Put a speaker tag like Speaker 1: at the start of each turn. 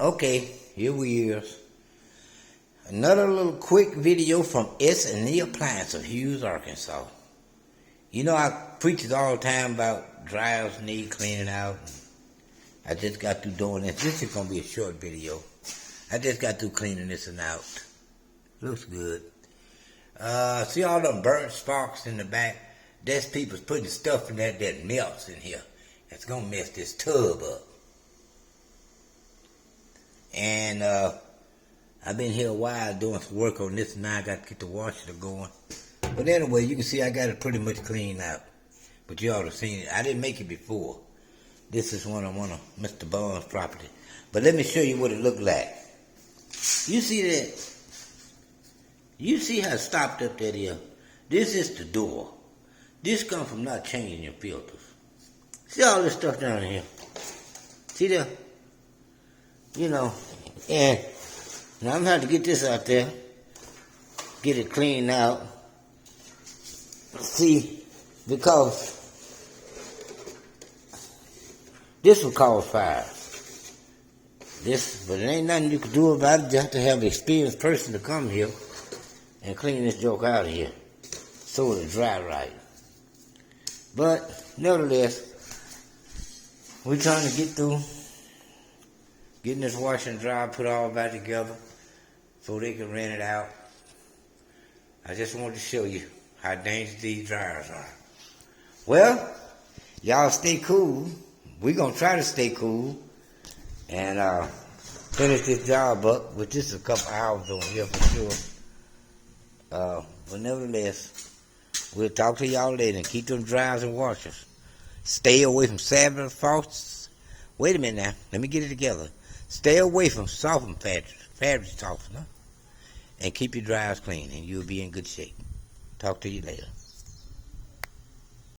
Speaker 1: Okay, here we is. Another little quick video from S&E Appliance of Hughes, Arkansas. You know, I preach it all the time about dryers need cleaning out. I just got through doing this. This is going to be a short video. I just got through cleaning this one out. Looks good. See all them burnt sparks in the back? That's people putting stuff in there that melts in here. It's going to mess this tub up. And I've been here a while doing some work on this. Now I got to get the washer going. But anyway, you can see I got it pretty much cleaned out. But you ought to have seen it. I didn't make it before. This is one of Mr. Bond's property. But let me show you what it looked like. You see that? You see how stopped up that is? This is the door. This comes from not changing your filters. See all this stuff down here? See there? You know, and now I'm going to have to get this out there, get it cleaned out. See, because this will cause fire. But it ain't nothing you can do about it. You have to have an experienced person to come here and clean this joke out of here so it'll dry right. But nevertheless, we're trying to get through getting this wash and dry put all back together so they can rent it out. I just wanted to show you how dangerous these dryers are. Well, y'all stay cool. We're going to try to stay cool and finish this job up, which is a couple hours on here for sure. But nevertheless, we'll talk to y'all later and keep them dryers and washers. Stay away from Savage faucets. Wait a minute now. Let me get it together. Stay away from fabric softener, and keep your dryers clean, and you'll be in good shape. Talk to you later.